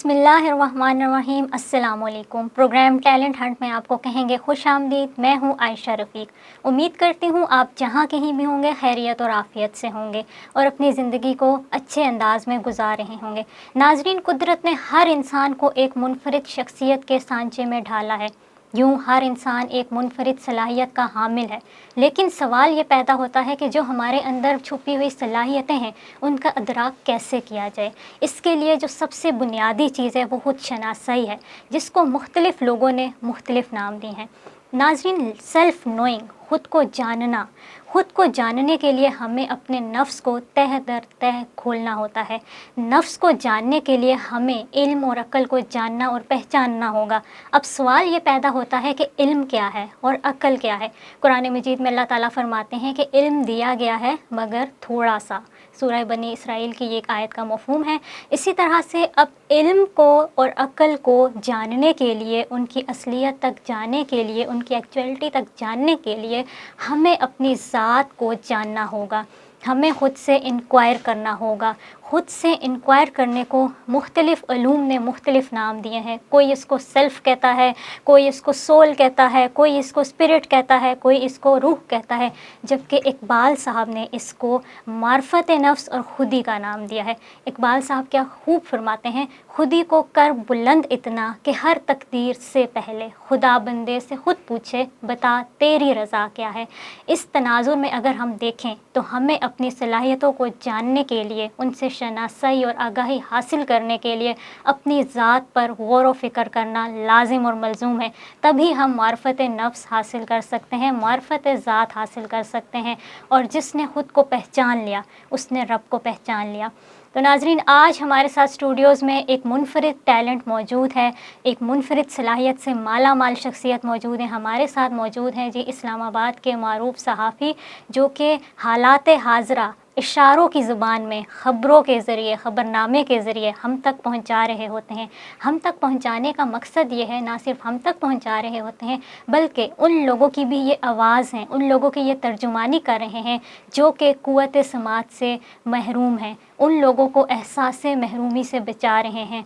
بسم اللہ الرحمن الرحیم۔ السلام علیکم۔ پروگرام ٹیلنٹ ہنٹ میں آپ کو کہیں گے خوش آمدید۔ میں ہوں عائشہ رفیق۔ امید کرتی ہوں آپ جہاں کہیں بھی ہوں گے خیریت اور عافیت سے ہوں گے اور اپنی زندگی کو اچھے انداز میں گزار رہے ہوں گے۔ ناظرین، قدرت نے ہر انسان کو ایک منفرد شخصیت کے سانچے میں ڈھالا ہے۔ یوں ہر انسان ایک منفرد صلاحیت کا حامل ہے، لیکن سوال یہ پیدا ہوتا ہے کہ جو ہمارے اندر چھپی ہوئی صلاحیتیں ہیں ان کا ادراک کیسے کیا جائے۔ اس کے لیے جو سب سے بنیادی چیز ہے وہ خود شناسائی ہے، جس کو مختلف لوگوں نے مختلف نام دی ہیں۔ ناظرین، سیلف نوئنگ، خود کو جاننا، خود کو جاننے کے لیے ہمیں اپنے نفس کو تہ در تہ کھولنا ہوتا ہے۔ نفس کو جاننے کے لیے ہمیں علم اور عقل کو جاننا اور پہچاننا ہوگا۔ اب سوال یہ پیدا ہوتا ہے کہ علم کیا ہے اور عقل کیا ہے؟ قرآن مجید میں اللہ تعالیٰ فرماتے ہیں کہ علم دیا گیا ہے مگر تھوڑا سا۔ سورہ بنی اسرائیل کی یہ ایک آیت کا مفہوم ہے۔ اسی طرح سے اب علم کو اور عقل کو جاننے کے لیے، ان کی اصلیت تک جاننے کے لیے، ان کی ایکچوئلٹی تک جاننے کے لیے ہمیں اپنی ذات کو جاننا ہوگا۔ ہمیں خود سے انکوائر کرنا ہوگا۔ خود سے انکوائر کرنے کو مختلف علوم نے مختلف نام دیے ہیں۔ کوئی اس کو سیلف کہتا ہے، کوئی اس کو سول کہتا ہے، کوئی اس کو اسپرٹ کہتا ہے، کوئی اس کو روح کہتا ہے، جبکہ اقبال صاحب نے اس کو معرفت نفس اور خودی کا نام دیا ہے۔ اقبال صاحب کیا خوب فرماتے ہیں، خودی کو کر بلند اتنا کہ ہر تقدیر سے پہلے خدا بندے سے خود پوچھے بتا تیری رضا کیا ہے۔ اس تناظر میں اگر ہم دیکھیں تو ہمیں اپنی صلاحیتوں کو جاننے کے لیے، ان سے شناسائی اور آگاہی حاصل کرنے کے لیے اپنی ذات پر غور و فکر کرنا لازم اور ملزوم ہے۔ تبھی ہم معرفت نفس حاصل کر سکتے ہیں، معرفت ذات حاصل کر سکتے ہیں، اور جس نے خود کو پہچان لیا اس نے رب کو پہچان لیا۔ تو ناظرین، آج ہمارے ساتھ اسٹوڈیوز میں ایک منفرد ٹیلنٹ موجود ہے، ایک منفرد صلاحیت سے مالا مال شخصیت موجود ہے۔ ہمارے ساتھ موجود ہیں جی اسلام آباد کے معروف صحافی، جو کہ حالات حاضرہ اشاروں کی زبان میں خبروں کے ذریعے، خبرنامے کے ذریعے ہم تک پہنچا رہے ہوتے ہیں۔ ہم تک پہنچانے کا مقصد یہ ہے، نہ صرف ہم تک پہنچا رہے ہوتے ہیں بلکہ ان لوگوں کی بھی یہ آواز ہیں، ان لوگوں کی یہ ترجمانی کر رہے ہیں جو کہ قوت سماعت سے محروم ہیں، ان لوگوں کو احساس محرومی سے بچا رہے ہیں۔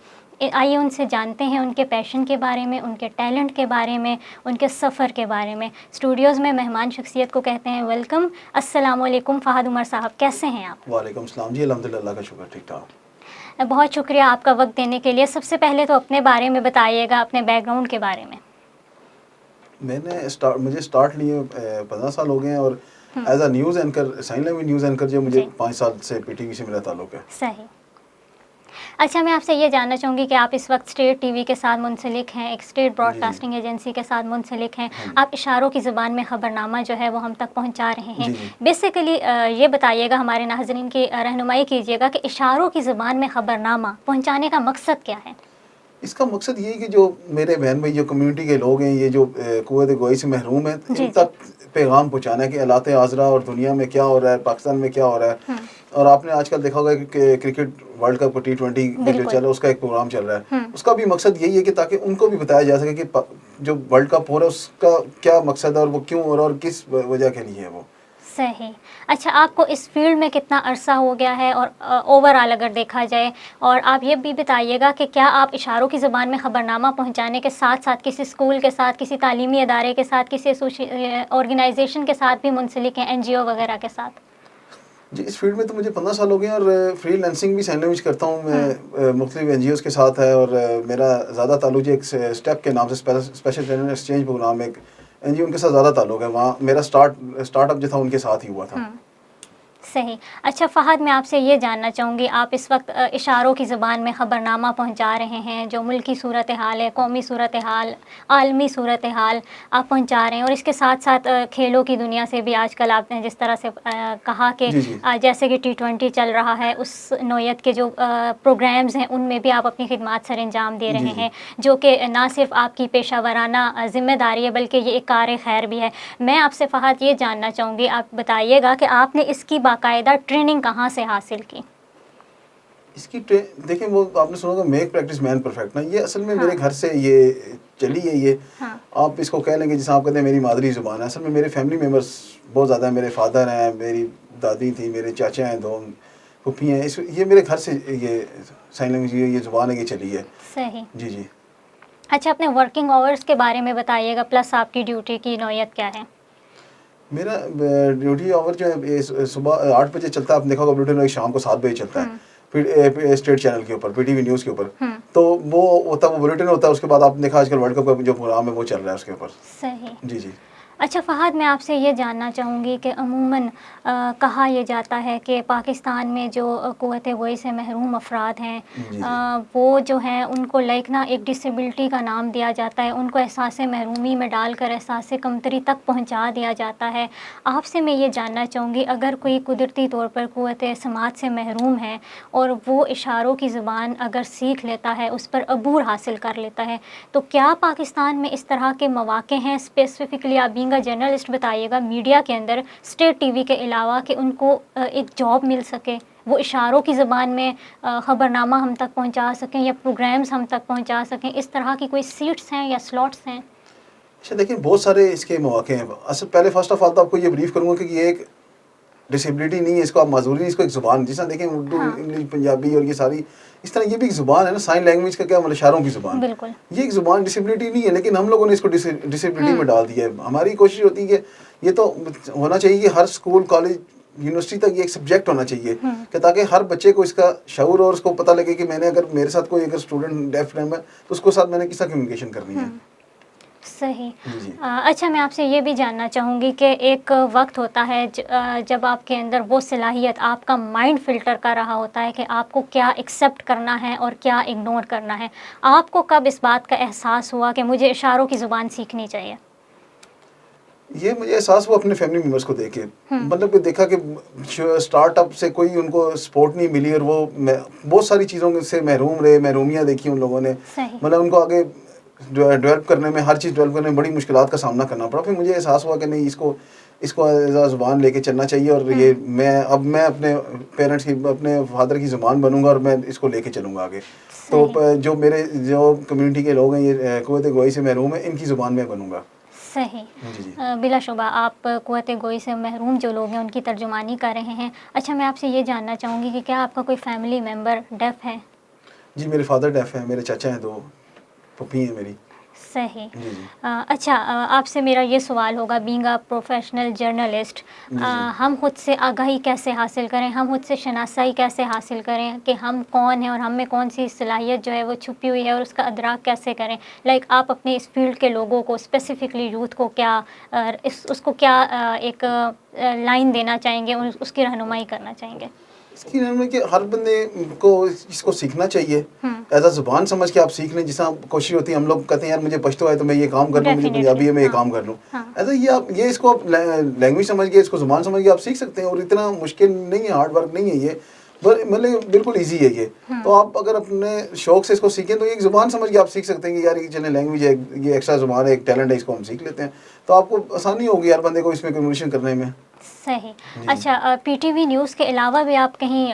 آئیے ان سے جانتے ہیں ان کے پیشن کے بارے میں، ان کے ٹیلنٹ کے بارے میں، ان کے سفر کے بارے میں۔ اسٹوڈیوز میں مہمان شخصیت کو کہتے ہیں ویلکم۔ السلام علیکم فہد عمر صاحب، کیسے ہیں آپ؟ وعلیکم السلام جی، الحمدللہ، اللہ کا شکر، ٹھیک ٹھاک۔ بہت شکریہ آپ کا وقت دینے کے لیے۔ سب سے پہلے تو اپنے بارے میں بتائیے گا، اپنے بیک گراؤنڈ کے بارے میں۔ مجھے اسٹارٹ لیے 15 سال ہو گئے ہیں، اور as a news anchor, sign language news anchor جو مجھے 5 سال سے پی ٹی وی سے میرا تعلق ہے۔ صحیح۔ اچھا، میں آپ سے یہ جاننا چاہوں گی کہ آپ اس وقت اسٹیٹ ٹی وی کے ساتھ منسلک ہیں، ایک اسٹیٹ براڈ کاسٹنگ ایجنسی کے ساتھ منسلک ہیں۔ آپ اشاروں کی زبان میں خبرنامہ جو ہے وہ ہم تک پہنچا رہے ہیں۔ بیسیکلی یہ بتائیے گا، ہمارے ناظرین کی رہنمائی کیجیے گا کہ اشاروں کی زبان میں خبرنامہ پہنچانے کا مقصد کیا ہے؟ اس کا مقصد یہ ہے کہ جو میرے بہن بھائی، جو کمیونٹی کے لوگ ہیں، یہ جو قوت گوئی سے محروم ہیں، ان تک پیغام پہنچانا ہے کہ حالات حاضرہ اور دنیا میں کیا ہو رہا ہے، پاکستان میں کیا ہو رہا ہے۔ اور آپ نے آج کل دیکھا ہوگا کہ کرکٹ ورلڈ کپ T20 جو چل رہا ہے، اس کا ایک پروگرام چل رہا ہے۔ اس کا بھی مقصد یہی ہے کہ تاکہ ان کو بھی بتایا جا سکے کہ جو ورلڈ کپ ہو رہا ہے اس کا کیا مقصد ہے اور وہ کیوں ہو رہا ہے اور کس وجہ کے لیے ہے وہ۔ صحیح۔ اچھا، آپ کو اس فیلڈ میں کتنا عرصہ ہو گیا ہے، اور اوور آل اگر دیکھا جائے، اور آپ یہ بھی بتائیے گا کہ کیا آپ اشاروں کی زبان میں خبرنامہ پہنچانے کے ساتھ ساتھ کسی اسکول کے ساتھ، کسی تعلیمی ادارے کے ساتھ، کسی آرگنائزیشن کے ساتھ بھی منسلک ہیں، NGO وغیرہ کے ساتھ؟ جی، اس فیلڈ میں تو مجھے 15 سال ہو گئے ہیں، اور فری لینسنگ بھی سائن لینگویج کرتا ہوں میں، مختلف NGOs کے ساتھ ہے، اور میرا زیادہ تعلق جو ایک اسٹیپ کے نام سے، اسپیشل ٹیلنٹ ایکسچینج پروگرام، ایک NGO ان کے ساتھ زیادہ تعلق ہے۔ وہاں میرا اسٹارٹ اپ جو تھا ان کے ساتھ ہی ہوا تھا۔ صحیح۔ اچھا فہد، میں آپ سے یہ جاننا چاہوں گی، آپ اس وقت اشاروں کی زبان میں خبرنامہ پہنچا رہے ہیں، جو ملکی صورتحال ہے، قومی صورتحال، عالمی صورتحال آپ پہنچا رہے ہیں، اور اس کے ساتھ ساتھ کھیلوں کی دنیا سے بھی آج کل آپ نے جس طرح سے کہا کہ جیسے کہ T20 چل رہا ہے، اس نوعیت کے جو پروگرامز ہیں ان میں بھی آپ اپنی خدمات سر انجام دے رہے ہیں، جو کہ نہ صرف آپ کی پیشہ ورانہ ذمہ داری ہے بلکہ یہ ایک کار خیر بھی ہے۔ میں آپ سے فہد یہ جاننا چاہوں گی، آپ بتائیے گا کہ آپ نے اس کی باقاعدہ ٹریننگ کہاں سے حاصل کی؟ اس کی دیکھیں، وہ آپ نے سنا ہوگا میک پریکٹس مین پرفیکٹ نا، یہ اصل میں میرے گھر سے یہ چلی ہے۔ یہ آپ اس کو کہہ لیں گے جیسے آپ کہتے ہیں میری مادری زبان ہے، اصل میں میرے فیملی ممبرس بہت زیادہ ہیں، میرے فادر ہیں، میری دادی تھی، میرے چاچا ہیں دو، پھوپھی ہیں، یہ میرے گھر سے یہ سائن لینگویج یہ زبان ہے یہ چلی ہے. صحیح. جی جی. اچھا، اپنے ورکنگ آورس کے بارے میں بتائیے گا، پلس آپ کی ڈیوٹی کی نوعیت کیا ہے؟ میرا ڈیوٹی آور جو ہے صبح 8 بجے چلتا ہے، آپ نے دیکھا ہوگا بلیٹن شام کو 7 بجے چلتا ہے اسٹیٹ چینل کے اوپر، پی ٹی وی نیوز کے اوپر. تو وہ ہوتا ہے، وہ بلیٹن ہوتا ہے. اس کے بعد آپ نے دیکھا آج کل ورلڈ کپ کا جو پروگرام ہے وہ چل رہا ہے اس کے اوپر. صحیح. جی جی. اچھا فہد، میں آپ سے یہ جاننا چاہوں گی کہ عموماً کہا یہ جاتا ہے کہ پاکستان میں جو قوت وعی سے محروم افراد ہیں وہ جو ہیں ان کو لائک نا ایک ڈسیبلٹی کا نام دیا جاتا ہے، ان کو احساس محرومی میں ڈال کر احساس کمتری تک پہنچا دیا جاتا ہے. آپ سے میں یہ جاننا چاہوں گی، اگر کوئی قدرتی طور پر قوت سماعت سے محروم ہے اور وہ اشاروں کی زبان اگر سیکھ لیتا ہے، اس پر عبور حاصل کر لیتا ہے، تو کیا پاکستان میں اس طرح کے مواقع ہیں؟ اسپیسیفکلی آپ بینگ اے جرنلسٹ بتائیے گا میڈیا کے اندر اسٹیٹ ٹی وی کے علاوہ، کہ ان کو ایک جاب مل سکے، وہ اشاروں کی زبان میں خبرنامہ ہم تک پہنچا سکیں یا پروگرامز ہم تک پہنچا سکیں. اس طرح کی کوئی سیٹس ہیں یا سلاٹس ہیں؟ اچھا دیکھیں، بہت سارے اس کے مواقع ہیں. اصل پہلے فرسٹ آف آل تو آپ کو یہ بریف کروں گا کہ یہ ایک ڈسیبلٹی نہیں ہے، اس کو آپ معذوری نہیں، اس کو ایک زبان، جس طرح دیکھیں اردو انگلش پنجابی اور یہ ساری اس طرح یہ بھی ایک زبان ہے نا. سائن لینگویج کا کیا مطلب؟ اشاروں کی زبان. بالکل. یہ ایک زبان ڈسیبلٹی نہیں ہے، لیکن ہم لوگوں نے اس کو ڈسیبلٹی میں ڈال دیا ہے. ہماری کوشش ہوتی ہے کہ یہ تو ہونا چاہیے کہ ہر اسکول کالج یونیورسٹی تک یہ ایک سبجیکٹ ہونا چاہیے کہ تاکہ ہر بچے کو اس کا شعور اور اس کو پتہ لگے کہ میں نے اگر میرے ساتھ کوئی اگر اسٹوڈنٹ ڈیف ہے تو اس کو ساتھ میں نے کس طرح کمیونیکیشن کرنی ہے. صحیح. اچھا، میں آپ سے یہ بھی جاننا چاہوں گی کہ ایک وقت ہوتا ہے جب آپ کے اندر وہ صلاحیت، آپ کا مائنڈ فلٹر کر رہا ہوتا ہے کہ آپ کو کیا ایکسیپٹ کرنا ہے اور کیا اگنور کرنا ہے. آپ کو کب اس بات کا احساس ہوا کہ مجھے اشاروں کی زبان سیکھنی چاہیے؟ یہ مجھے احساس ہوا اپنے فیملی ممبرس کو دیکھ کے. مطلب کہ دیکھا کہ اسٹارٹ اپ سے کوئی ان کو سپورٹ نہیں ملی اور وہ بہت ساری چیزوں سے محروم رہے، محرومیاں دیکھی ان لوگوں نے. مطلب ان کو آگے ڈیولپ کرنے میں، ہر چیز ڈیولپ کرنے میں بڑی مشکلات کا سامنا کرنا پڑا. پھر مجھے احساس ہوا کہ نہیں، اس کو زبان لے کے چلنا چاہیے اور یہ میں اپنے پیرنٹس کی، اپنے فادر کی زبان بنوں گا اور میں اس کو لے کے چلوں گا آگے. تو جو کمیونٹی کے لوگ ہیں یہ قوت گوئی سے محروم ہیں، ان کی زبان میں بنوں گا. صحیح. بلا شبہ آپ قوت گوئی سے محروم جو لوگ ہیں ان کی ترجمانی کر رہے ہیں. اچھا، میں آپ سے یہ جاننا چاہوں گی کہ کیا آپ کا کوئی فیملی ممبر ڈیف ہے؟ جی، میرے فادر ڈیف ہیں، میرے چاچا ہیں، 2 پھوپھی ہیں میری. صحیح. اچھا، آپ سے میرا یہ سوال ہوگا، بینگ اے پروفیشنل جرنلسٹ، ہم خود سے آگاہی کیسے حاصل کریں، ہم خود سے شناسائی کیسے حاصل کریں کہ ہم کون ہیں اور ہم میں کون سی صلاحیت جو ہے وہ چھپی ہوئی ہے، اور اس کا ادراک کیسے کریں؟ لائک آپ اپنے اس فیلڈ کے لوگوں کو، اسپیسیفکلی یوتھ کو کیا اس کو کیا ایک لائن دینا چاہیں گے، اس کی رہنمائی کرنا چاہیں گے؟ اس کی رہنمائی کہ ہر بندے کو اس کو سیکھنا چاہیے، ایز اے زبان سمجھ کے آپ سیکھ لیں. جس طرح کوشش ہوتی ہے، ہم لوگ کہتے ہیں یار مجھے پشتو ہے تو میں یہ کام کر لوں، مجھے پنجابی ہے میں یہ کام کر لوں. ایسا یہ اس کو آپ لینگویج سمجھ کے، اس کو زبان سمجھ کے آپ سیکھ سکتے ہیں، اور اتنا مشکل نہیں ہے، ہارڈ ورک نہیں ہے یہ، مطلب بالکل ایزی ہے یہ. تو آپ اگر اپنے شوق سے اس کو سیکھیں تو ایک زبان سمجھ کے آپ سیکھ سکتے ہیں کہ یار یہ چلیں لینگویج ہے، یہ ایکسٹرا زبان ہے، ایک ٹیلنٹ ہے، اس کو ہم سیکھ لیتے ہیں. تو آپ کو آسانی ہوگی ہر بندے کو اس میں کمیونیکیشن کرنے میں. صحیح. اچھا، پی ٹی وی نیوز کے علاوہ بھی آپ کہیں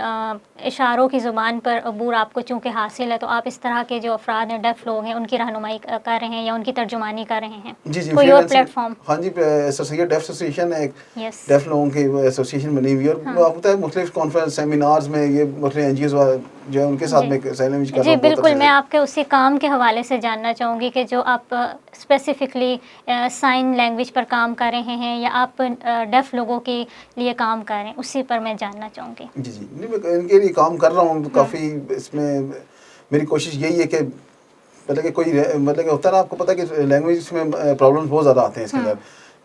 اشاروں کی زبان پر عبور آپ کو چونکہ حاصل ہے، تو آپ اس طرح کے جو افراد ہیں، ڈیف لوگ ہیں، ان کی رہنمائی کر رہے ہیں یا ان کی ترجمانی کر رہے ہیں؟ جی جی، کوئی اور پلیٹ فارم؟ ہاں جی، ایسوسیٹ ڈیف ایسوسیشن ہے، ایک ڈیف لوگوں کی ایسوسیشن بنی ہوئی ہے، اور آپ ہوتا ہے مختلف کانفرنس سیمینارز میں یہ مختلف این جی اوز جو ہے ان کے ساتھ میں سائن لینگویج کا. جی بالکل. میں آپ کے اسی کام کے حوالے سے جاننا چاہوں گی کہ جو آپ اسپیسیفکلی سائن لینگویج پر کام کر رہے ہیں یا آپ ڈیف لوگوں کے لیے کام کر رہے ہیں، اسی پر میں جاننا چاہوں گی. جی جی، نہیں میں ان کے لیے کام کر رہا ہوں کافی. اس میں میری کوشش یہی ہے کہ مطلب کہ کوئی مطلب کہ ہوتا ہے نا، آپ کو پتہ ہے کہ لینگویج میں پرابلمس بہت زیادہ آتے ہیں اس کے اندر.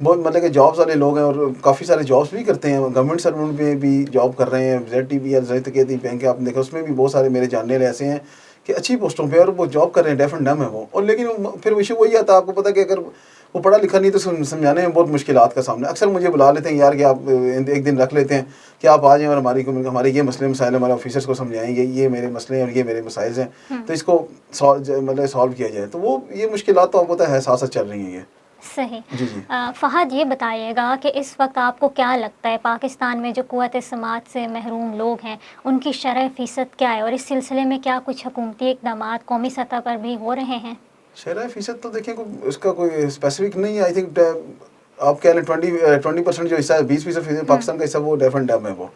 بہت مطلب کہ جابس والے لوگ ہیں اور کافی سارے جابس بھی کرتے ہیں، گورنمنٹ سرونٹ میں بھی جاب کر رہے ہیں. زیڈ ٹی وی یا زید تقیتی بینک ہے، آپ نے دیکھا اس میں بھی بہت سارے میرے جاننے والے ایسے ہیں کہ اچھی پوسٹوں پہ اور وہ جاب کر رہے ہیں، ڈیف اینڈ ڈم ہے وہ. اور لیکن پھر ایشو وہی آتا ہے، آپ کو پتہ کہ اگر وہ پڑھا لکھا نہیں تو سمجھانے میں بہت مشکلات کا سامنا. اکثر مجھے بلا لیتے ہیں یار کہ آپ ایک دن رکھ لیتے ہیں کہ آپ آ جائیں اور ہمارے یہ مسئلے مسائل ہمارے آفیسرس کو سمجھائیں، یہ میرے مسئلے ہیں اور یہ میرے مسائل ہیں، تو اس کو مطلب سالو کیا جائے. تو وہ یہ مشکلات تو آپ کو پتہ ہے احساسات چل رہی ہیں یہ. صحیح. جی جی. فہد، یہ بتائیے گا کہ اس وقت آپ کو کیا لگتا ہے پاکستان میں جو قوت سماعت سے محروم لوگ ہیں ان کی شرح فیصد کیا ہے، اور اس سلسلے میں کیا کچھ حکومتی اقدامات قومی سطح پر بھی ہو رہے ہیں؟ شرح فیصد تو دیکھیں اس کا کوئی اسپیسیفک نہیں ہے. آئی تھنک آپ کہہ لیں 20% جو حصہ ہے 20% پاکستان کا حصہ وہ ڈیف اینڈ ڈم ہے وہ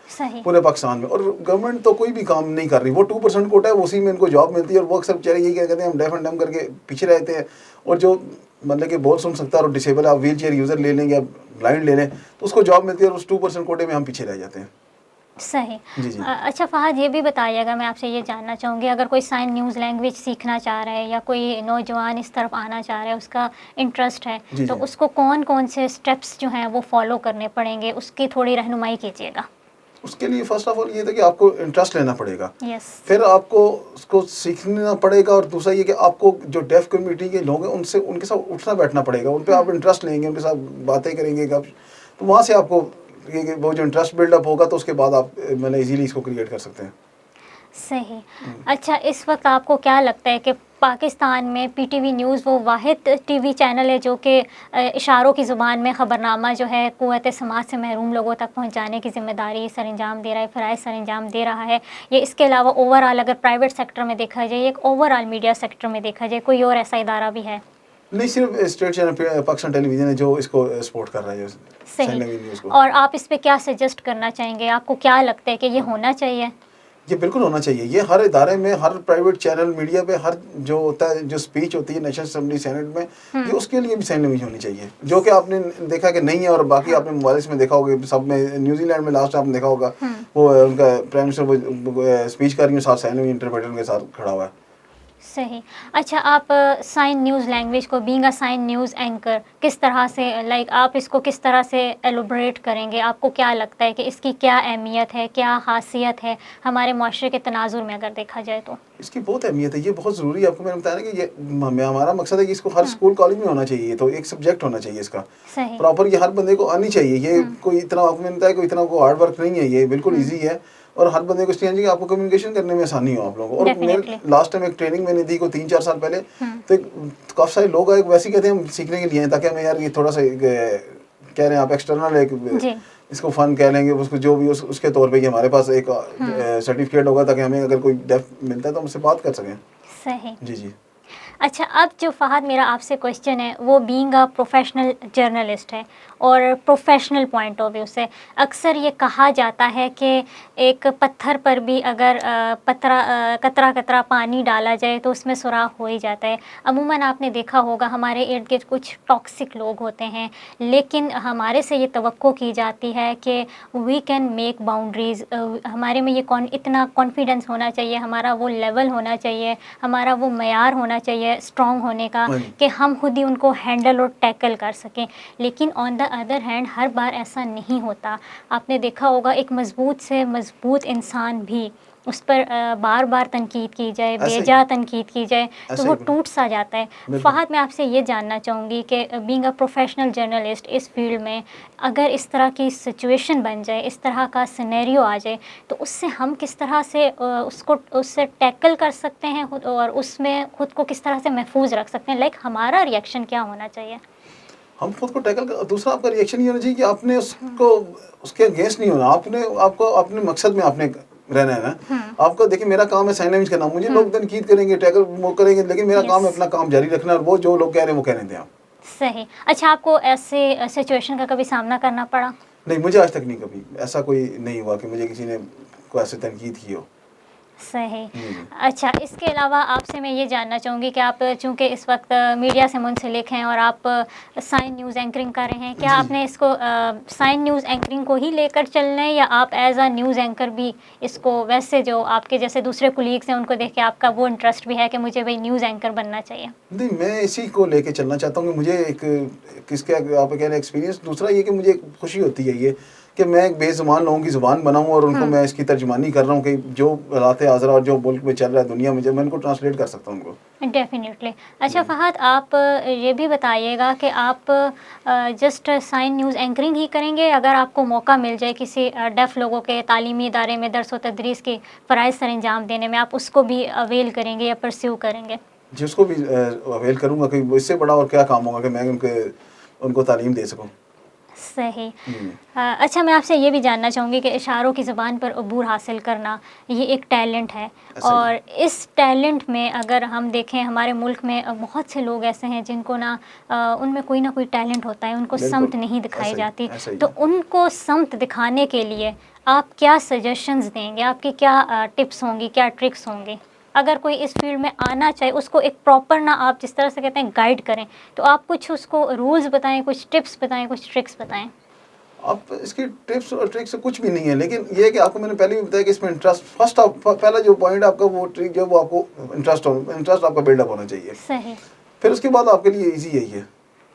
پورے پاکستان میں. اور گورنمنٹ تو کوئی بھی کام نہیں کر رہی, وہ 2% کوٹا ہے, اسی میں ان کو جاب ملتی ہے, اور وہ اکثر بیچارے یہی کہتے ہیں ہم ڈیف اینڈ ڈم کر کے پیچھے رہتے ہیں. اور جو مطلب کہ بول سن سکتا ہے اور ڈسیبل آپ ویل چیئر یوزر لے لیں یا بلائنڈ لے لیں تو اس کو جاب ملتی ہے, اور اس 2% کوٹے میں ہم پیچھے رہ جاتے ہیں. صحیح. جی جی. اچھا فہد, یہ بھی بتائیے گا, میں آپ سے یہ جاننا چاہوں گی, اگر کوئی سائن نیوز لینگویج سیکھنا چاہ رہا ہے یا کوئی نوجوان اس طرف آنا چاہ رہا ہے, اس کا انٹرسٹ ہے, تو اس کو کون کون سے اسٹیپس جو ہیں وہ فالو کرنے پڑیں گے, اس کی تھوڑی رہنمائی کیجیے گا. اس کے لیے فرسٹ آف آل یہ تھا کہ آپ کو انٹرسٹ لینا پڑے گا. پھر آپ کو اس کو سیکھنا پڑے گا, اور دوسرا یہ کہ آپ کو جو ڈیف کمیونٹی کے لوگ ہیں ان کے ساتھ اٹھنا بیٹھنا پڑے گا, ان پہ آپ انٹرسٹ لیں گے, ان کے ساتھ باتیں کریں گے, تو وہاں سے آپ کو وہ جو انٹرسٹ بلڈ اپ ہوگا تو اس کے بعد آپ مطلب ایزیلی اس کو کریٹ کر سکتے ہیں. صحیح. اچھا, اس وقت آپ کو کیا لگتا ہے کہ پاکستان میں پی ٹی وی نیوز وہ واحد ٹی وی چینل ہے جو کہ اشاروں کی زبان میں خبرنامہ جو ہے قوت سماعت سے محروم لوگوں تک پہنچانے کی ذمہ داری سر انجام دے رہا ہے, فرائض سر انجام دے رہا ہے, یہ اس کے علاوہ اوور آل اگر پرائیویٹ سیکٹر میں دیکھا جائے, ایک اوور آل میڈیا سیکٹر میں دیکھا جائے, کوئی اور ایسا ادارہ بھی ہے؟ نہیں, صرف اسٹیٹ چینل پاکستان ٹیلی ویژن ہے جو اس کو سپورٹ کر رہا ہے. صحیح. اور آپ اس پہ کیا سجیسٹ کرنا چاہیں گے, آپ کو کیا لگتا ہے کہ یہ ہونا چاہیے؟ یہ بالکل ہونا چاہیے. یہ ہر ادارے میں, ہر پرائیویٹ چینل میڈیا پہ, ہر جو ہوتا ہے جو اسپیچ ہوتی ہے نیشنل اسمبلی سینٹ میں, یہ اس کے لیے بھی سائن لینگویج ہونی چاہیے, جو کہ آپ نے دیکھا کہ نہیں ہے. اور باقی آپ نے موبائلس میں دیکھا ہوگا, سب میں نیوزی لینڈ میں لاسٹ آپ نے دیکھا ہوگا, وہ ان کا پرائم منسٹر وہ اسپیچ کر رہی ہیں, ساتھ سائن لینگویج انٹرپریٹر ان کے ساتھ کھڑا ہوا ہے. صحیح. اچھا, آپ سائن نیوز لینگویج کو being a sign news anchor کس طرح سے آپ اس کو کس طرح سے ایلوبریٹ کریں گے؟ آپ کو کیا لگتا ہے کہ اس کی کیا اہمیت ہے, کیا خاصیت ہے ہمارے معاشرے کے تناظر میں اگر دیکھا جائے تو؟ اس کی بہت اہمیت ہے, یہ بہت ضروری ہے. آپ کو میں نے بتایا نا کہ یہ ہمارا مقصد ہے کہ اس کو ہر اسکول کالج میں ہونا چاہیے, تو ایک سبجیکٹ ہونا چاہیے اس کا پراپر, یہ ہر بندے کو آنی چاہیے. یہ کوئی اتنا آپ کو میں نے بتایا کوئی اتنا کو ہارڈ ورک نہیں ہے, یہ بالکل ایزی ہے, اور ہر بندے کو اس لیے کہ آپ کو کمیونیکیشن کرنے میں آسانی ہو آپ لوگوں کو. اور میرے لاسٹ ٹائم ایک ٹریننگ میں نے دی کو 3-4 سال پہلے, تو کافی سارے لوگ آئے ویسے کہتے ہیں ہم سیکھنے کے لیے ہیں, تاکہ ہمیں یار یہ تھوڑا سا کہہ رہے ہیں آپ ایکسٹرنل ایک اس کو فن کہہ لیں گے, اس کو جو بھی اس کے طور پہ کہ ہمارے پاس ایک سرٹیفکیٹ ہوگا, تاکہ ہمیں اگر کوئی ڈیف ملتا ہے تو ہم اس سے بات کر سکیں. صحیح. جی جی. اچھا, اب جو فہد میرا آپ سے کویشچن ہے وہ بینگ اے پروفیشنل جرنلسٹ ہے, اور پروفیشنل پوائنٹ آف ویو سے اکثر یہ کہا جاتا ہے کہ ایک پتھر پر بھی اگر قطرہ قطرہ پانی ڈالا جائے تو اس میں سوراخ ہو ہی جاتا ہے. عموماً آپ نے دیکھا ہوگا ہمارے ارد گرد کچھ ٹاکسک لوگ ہوتے ہیں, لیکن ہمارے سے یہ توقع کی جاتی ہے کہ وی کین میک باؤنڈریز, ہمارے میں یہ اتنا کانفیڈنس ہونا چاہیے, ہمارا وہ لیول ہونا چاہیے, ہمارا وہ معیار ہونا چاہیے اسٹرانگ ہونے کا کہ ہم خود ہی ان کو ہینڈل اور ٹیکل کر سکیں. لیکن آن دا ادر ہینڈ ہر بار ایسا نہیں ہوتا. آپ نے دیکھا ہوگا ایک مضبوط سے مضبوط انسان بھی اس پر بار بار تنقید کی جائے, بے جا تنقید کی جائے تو وہ ٹوٹ سا جاتا ہے. فہد, میں آپ سے یہ جاننا چاہوں گی کہ بینگ اے پروفیشنل جرنلسٹ اس فیلڈ میں اگر اس طرح کی سچویشن بن جائے, اس طرح کا سینیریو آ جائے, تو اس سے ہم کس طرح سے اس سے ٹیکل کر سکتے ہیں اور اس میں خود کو کس طرح سے محفوظ رکھ سکتے ہیں, ہمارا ریئیکشن کیا ہونا چاہیے؟ ہم خود کو ٹیکل دوسرا آپ کا ریئیکشن یہ ہونا چاہیے کہ آپ نے اس کے اگینسٹ نہیں ہونا, آپ کو اپنے مقصد میں آپ نے رہنا ہے نا. آپ کو دیکھیں میرا کام ہے سائن لینگویج کرنا, مجھے لوگ تنقید کریں گے, ٹیکل وہ کریں گے, لیکن میرا کام ہے اپنا کام جاری رکھنا, اور وہ جو لوگ کہہ رہے ہیں وہ کہنے دیں آپ. صحیح. اچھا, آپ کو ایسے سچویشن کا کبھی سامنا کرنا پڑا؟ نہیں, مجھے آج تک نہیں کبھی ایسا کوئی نہیں ہوا کہ مجھے کسی نے کوئی ایسے تنقید کی ہو. صحیح. اچھا, اس کے علاوہ آپ سے میں یہ جاننا چاہوں گی کہ آپ چونکہ اس وقت میڈیا سے منسلک ہیں اور آپ سائن نیوز اینکرنگ کر رہے ہیں, کیا آپ نے اس کو سائن نیوز اینکرنگ کو ہی لے کر چلنا ہے, یا آپ ایز اے نیوز اینکر بھی اس کو ویسے جو آپ کے جیسے دوسرے کولیگس ہیں ان کو دیکھ کے آپ کا وہ انٹرسٹ بھی ہے کہ مجھے بھائی نیوز اینکر بننا چاہیے؟ نہیں, میں اسی کو لے کے چلنا چاہتا ہوں کہ مجھے ایک کس کا آپ کہہ رہے ہیں ایکسپیرینس. دوسرا یہ کہ مجھے خوشی ہوتی ہے یہ کہ میں ایک بے زبان لوگوں کی زبان بناؤں, اور ان کو میں اس کی ترجمانی کر رہا ہوں کہ جو حالات حاضرہ اور جو ملک میں چل رہا ہے دنیا میں, میں ان کو ٹرانسلیٹ کر سکتا ہوں ان کو. ڈیفینیٹلی. اچھا فہد, آپ یہ بھی بتائیے گا کہ آپ جسٹ سائن نیوز اینکرنگ ہی کریں گے, اگر آپ کو موقع مل جائے کسی ڈیف لوگوں کے تعلیمی ادارے میں درس و تدریس کے فرائض سر انجام دینے میں, آپ اس کو بھی اویل کریں گے یا پرسیو کریں گے؟ جی, اس کو بھی اویل کروں گا, کہ اس سے بڑا اور کیا کام ہوگا کہ میں ان کو تعلیم دے سکوں. صحیح. اچھا میں آپ سے یہ بھی جاننا چاہوں گی کہ اشاروں کی زبان پر عبور حاصل کرنا یہ ایک ٹیلنٹ ہے, اور اس ٹیلنٹ میں اگر ہم دیکھیں ہمارے ملک میں بہت سے لوگ ایسے ہیں جن کو ان میں کوئی نہ کوئی ٹیلنٹ ہوتا ہے, ان کو سمت نہیں دکھائی جاتی, تو ان کو سمت دکھانے کے لیے آپ کیا سجیشنز دیں گے, آپ کی کیا ٹپس ہوں گی, کیا ٹرکس ہوں گی؟ اگر کوئی اس فیلڈ میں آنا چاہے, اس کو ایک پراپر آپ جس طرح سے کہتے ہیں گائیڈ کریں, تو آپ کچھ اس کو رولز بتائیں, کچھ ٹپس بتائیں, کچھ ٹرکس بتائیں. اب اس کی ٹپس اور ٹرکس کچھ بھی نہیں ہے, لیکن یہ ہے کہ آپ کو میں نے پہلے بھی بتایا کہ اس میں انٹرسٹ پہلا جو پوائنٹ آپ کا وہ ٹرک جو وہ آپ کو انٹرسٹ آپ کا بلڈ اپ ہونا چاہیے. صحیح. پھر اس کے بعد آپ کے لیے ایزی ہے یہ.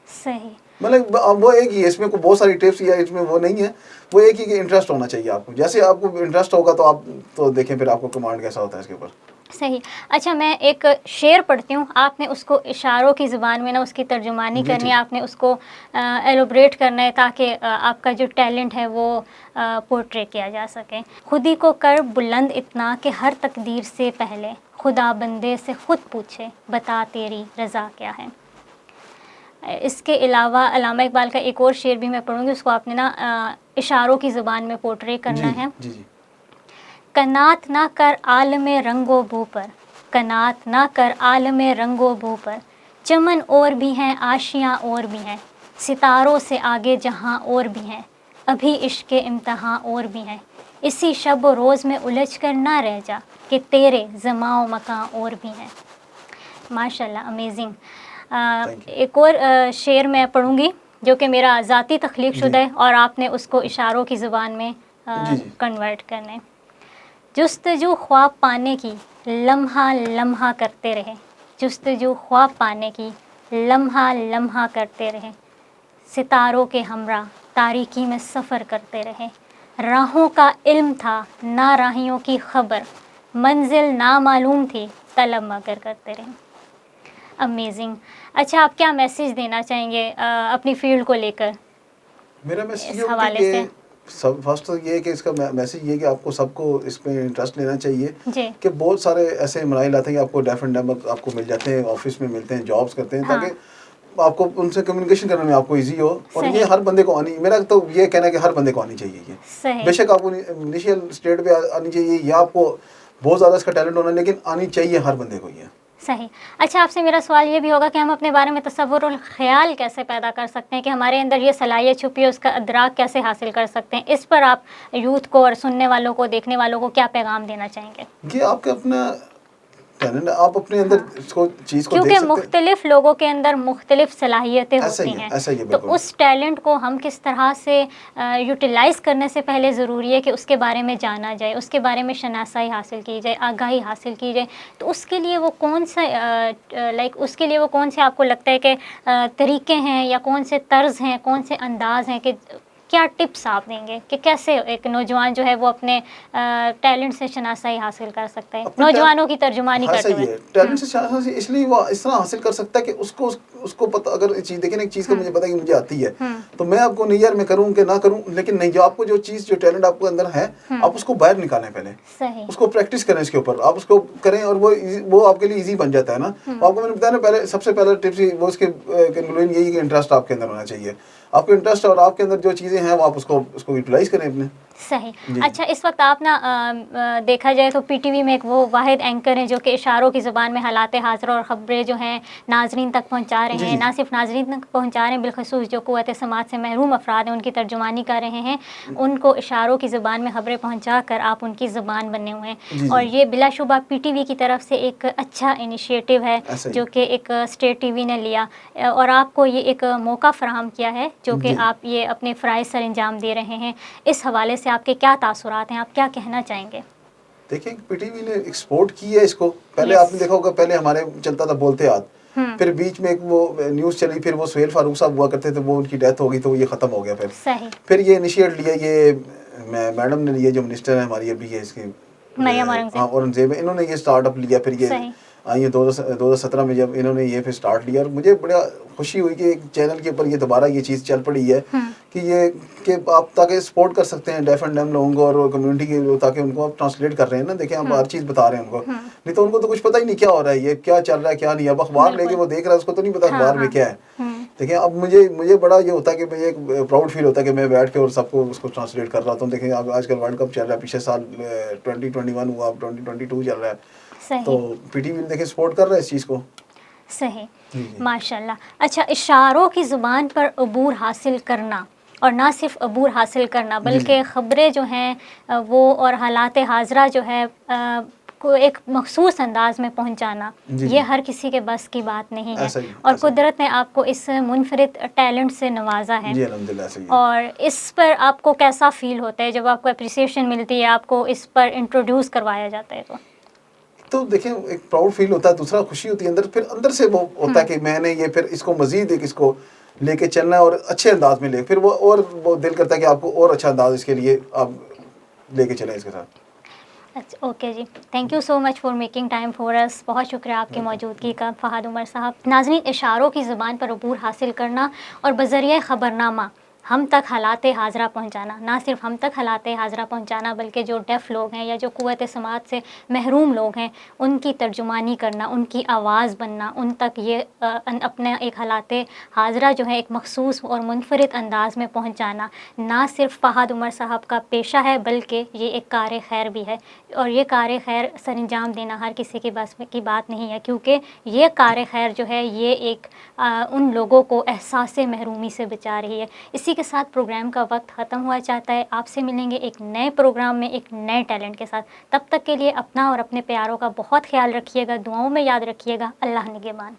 صحیح. مطلب وہ ایک ہی ہے, اس میں کوئی بہت ساری ٹپس یا اس میں وہ نہیں ہے, وہ ایک ہی کہ انٹرسٹ ہونا چاہیے آپ کو. جیسے آپ کو انٹرسٹ ہوگا تو آپ تو دیکھیں پھر آپ کو کمانڈ کیسا ہوتا ہے اس کے اوپر. صحیح. اچھا میں ایک شعر پڑھتی ہوں, آپ نے اس کو اشاروں کی زبان میں اس کی ترجمانی کرنی ہے, آپ نے اس کو ایلوبریٹ کرنا ہے تاکہ آپ کا جو ٹیلنٹ ہے وہ پورٹری کیا جا سکے. خودی کو کر بلند اتنا کہ ہر تقدیر سے پہلے خدا بندے سے خود پوچھے بتا تیری رضا کیا ہے. اس کے علاوہ علامہ اقبال کا ایک اور شعر بھی میں پڑھوں گی, اس کو آپ نے اشاروں کی زبان میں پورٹری کرنا ہے. کنات نہ کر عالم رنگ و بو پر, کنات نہ کر عالم رنگ و بو پر, چمن اور بھی ہیں آشیاں اور بھی ہیں, ستاروں سے آگے جہاں اور بھی ہیں, ابھی عشق امتحاں اور بھی ہیں, اسی شب و روز میں الجھ کر نہ رہ جا کہ تیرے زماں و مکاں اور بھی ہیں. ماشاء اللہ, امیزنگ. ایک اور شعر میں پڑھوں گی جو کہ میرا ذاتی تخلیق شدہ ہے, اور آپ نے اس کو اشاروں کی زبان میں کنورٹ کرنے. جستجو خواب پانے کی لمحہ لمحہ کرتے رہے, جستجو خواب پانے کی لمحہ لمحہ کرتے رہے, ستاروں کے ہمراہ تاریکی میں سفر کرتے رہے, راہوں کا علم تھا نہ راہیوں کی خبر, منزل نامعلوم تھی طلب مگر کرتے رہے. امیزنگ. اچھا آپ کیا میسیج دینا چاہیں گے اپنی فیلڈ کو لے کر؟ میرا میسیج یہ ہوگا کہ فرسٹ تو یہ ہے کہ اس کا میسیج یہ ہے کہ آپ کو سب کو اس پہ انٹرسٹ لینا چاہیے کہ بہت سارے ایسے مراحل آتے ہیں کہ آپ کو ڈیف اینڈ ڈیم آپ کو مل جاتے ہیں, آفس میں ملتے ہیں, جابس کرتے ہیں, تاکہ آپ کو ان سے کمیونیکیشن کرنے میں آپ کو ایزی ہو. اور یہ ہر بندے کو آنی, میرا تو یہ کہنا ہے کہ ہر بندے کو آنی چاہیے یہ. بے شک آپ کو انیشیل اسٹیٹ پہ آنی چاہیے, یا آپ کو بہت زیادہ اس کا ٹیلنٹ ہونا, لیکن آنی چاہیے ہر بندے کو یہ. صحیح. اچھا آپ سے میرا سوال یہ بھی ہوگا کہ ہم اپنے بارے میں تصور اور خیال کیسے پیدا کر سکتے ہیں, کہ ہمارے اندر یہ صلاحیت چھپی ہے, اس کا ادراک کیسے حاصل کر سکتے ہیں؟ اس پر آپ یوتھ کو اور سننے والوں کو, دیکھنے والوں کو کیا پیغام دینا چاہیں گے؟ کہ آپ کا اپنا ٹیلنٹ, آپ اپنے اندر اس کو چیز کو دیکھ کیونکہ سکتے ہیں. مختلف لوگوں کے اندر مختلف صلاحیتیں ہوتی ہیں, تو اس ٹیلنٹ کو ہم کس طرح سے یوٹیلائز کرنے سے پہلے ضروری ہے کہ اس کے بارے میں جانا جائے, اس کے بارے میں شناسائی حاصل کی جائے, آگاہی حاصل کی جائے. تو اس کے لیے وہ کون سا اس کے لیے وہ کون سے آپ کو لگتا ہے کہ طریقے ہیں, یا کون سے طرز ہیں, کون سے انداز ہیں, کہ کیا ٹپس آپ دیں گے کہ کیسے ایک نوجوان جو ہے وہ اپنے ٹیلنٹ سے شناسائی حاصل کر سکتا ہے, نوجوانوں کی ترجمانی کرتے ہوئے؟ ٹیلنٹ سے شناسائی اس لیے وہ اس طرح حاصل کر سکتا ہے کہ اس کو پتہ, اگر چیز دیکھیں ایک چیز کا مجھے پتہ ہے کہ مجھے آتی ہے, تو میں آپ کو نہیں یار میں کروں کہ نہ کروں, لیکن نہیں, جو آپ کو جو چیز جو ٹیلنٹ آپ کے اندر ہے آپ اس کو باہر نکالیں, پہلے اس کو پریکٹس کریں, اس کے اوپر آپ اس کو کریں, اور وہ آپ کے لیے ایزی بن جاتا ہے نا. آپ کو میں نے بتایا نا پہلے, سب سے پہلا ٹپس وہ اس کے کنکلوژن یہی کہ انٹرسٹ آپ کے اندر ہونا چاہیے. آپ کو انٹرسٹ اور آپ کے اندر جو چیزیں ہیں وہ آپ اس کو یوٹیلائز کریں اپنے. صحیح. اچھا اس وقت آپ دیکھا جائے تو پی ٹی وی میں ایک وہ واحد اینکر ہیں جو کہ اشاروں کی زبان میں حالات حاضرہ اور خبریں جو ہیں ناظرین تک پہنچا رہے ہیں. نہ صرف ناظرین تک پہنچا رہے ہیں, بالخصوص جو قوت سماعت سے محروم افراد ہیں ان کی ترجمانی کر رہے ہیں, ان کو اشاروں کی زبان میں خبریں پہنچا کر آپ ان کی زبان بنے ہوئے ہیں. اور یہ بلا شبہ پی ٹی وی کی طرف سے ایک اچھا انیشیٹو ہے جو کہ ایک اسٹیٹ ٹی وی نے لیا, اور آپ کو یہ ایک موقع فراہم کیا ہے جو کہ آپ یہ اپنے فرائض سر انجام دے رہے ہیں. اس حوالے سے آپ کے کیا تاثرات ہیں, آپ کیا کہنا چاہیں گے؟ دیکھیں پی ٹی وی نے ایکسپورٹ کی ہے اس کو. پہلے آپ نے دیکھا ہوگا, پہلے ہمارے چلتا تھا بولتے ہاتھ, پھر بیچ میں ایک وہ نیوز چلی, پھر وہ سہیل فاروق صاحب ہوا کرتے تھے, وہ ان کی ڈیتھ ہو گئی تو یہ ختم ہو گیا. پھر یہ انیشیٹ لیا, یہ میڈم نے لیا جو منسٹر ہے ہماری ابھی ہے اس کی, اورنگزیب, انہوں نے یہ اسٹارٹ اپ لیا. پھر یہ آئی 2017 میں جب انہوں نے یہ پھر اسٹارٹ لیا, اور مجھے بڑا خوشی ہوئی کہ ایک چینل کے اوپر یہ دوبارہ یہ چیز چل پڑی ہے کہ آپ تاکہ سپورٹ کر سکتے ہیں ڈیف اینڈ ڈیم لوگوں کو اور کمیونٹی کے, تاکہ ان کو آپ ٹرانسلیٹ کر رہے ہیں نا. دیکھیں ہم ہر چیز بتا رہے ہیں ان کو, نہیں تو ان کو تو کچھ پتہ ہی نہیں کیا ہو رہا ہے, یہ کیا چل رہا ہے کیا نہیں. اب اخبار لے کے وہ دیکھ رہا ہے, اس کو تو نہیں پتا اخبار میں کیا ہے. دیکھیں اب مجھے بڑا یہ ہوتا ہے کہ ایک پراؤڈ فیل ہوتا ہے کہ میں بیٹھ کے اور سب کو اس کو ٹرانسلیٹ کر رہا ہوں. دیکھیں اب آج کل ورلڈ کپ چل رہا ہے, پچھلے سال 2021 ہوا, اب 2022 چل رہا ہے, تو پی ٹی وی دیکھیں سپورٹ کر رہا ہے اس چیز کو. صحیح, ماشاء اللہ. اچھا, اشاروں کی زبان پر عبور حاصل کرنا, اور نہ صرف عبور حاصل کرنا بلکہ خبریں جو ہیں وہ اور حالات حاضرہ جو ہے کو ایک مخصوص انداز میں پہنچانا, یہ ہر کسی کے بس کی بات نہیں ہے, اور قدرت نے آپ کو اس منفرد ٹیلنٹ سے نوازا ہے. اور اس پر آپ کو کیسا فیل ہوتا ہے جب آپ کو اپریسیشن ملتی ہے, آپ کو اس پر انٹروڈیوس کروایا جاتا ہے؟ تو دیکھیں ایک پراؤڈ فیل ہوتا ہے, دوسرا خوشی ہوتی ہے اندر, پھر اندر سے وہ ہوتا ہے کہ میں نے یہ پھر اس کو مزید ایک اس کو لے کے چلنا ہے اور اچھے انداز میں لے, پھر وہ دل کرتا ہے کہ آپ کو اور اچھا انداز اس کے لیے آپ لے کے چلیں اس کے ساتھ. اچھا, اوکے جی, thank you so much for making time for us. بہت شکریہ آپ کی موجودگی کا فہد عمر صاحب. ناظرین, اشاروں کی زبان پر عبور حاصل کرنا اور بذریعہ خبرنامہ ہم تک حالات حاضرہ پہنچانا, نہ صرف ہم تک حالات حاضرہ پہنچانا بلکہ جو ڈیف لوگ ہیں یا جو قوت سماعت سے محروم لوگ ہیں ان کی ترجمانی کرنا, ان کی آواز بننا, ان تک یہ اپنے ایک حالات حاضرہ جو ہے ایک مخصوص اور منفرد انداز میں پہنچانا, نہ صرف فہد عمر صاحب کا پیشہ ہے بلکہ یہ ایک کار خیر بھی ہے. اور یہ کار خیر سر انجام دینا ہر کسی کے بس کی بات نہیں ہے, کیونکہ یہ کار خیر جو ہے یہ ایک ان لوگوں کو احساس محرومی سے بچا رہی ہے. اسی کے ساتھ پروگرام کا وقت ختم ہوا چاہتا ہے. آپ سے ملیں گے ایک نئے پروگرام میں ایک نئے ٹیلنٹ کے ساتھ. تب تک کے لیے اپنا اور اپنے پیاروں کا بہت خیال رکھیے گا, دعاؤں میں یاد رکھیے گا. اللہ نگہبان.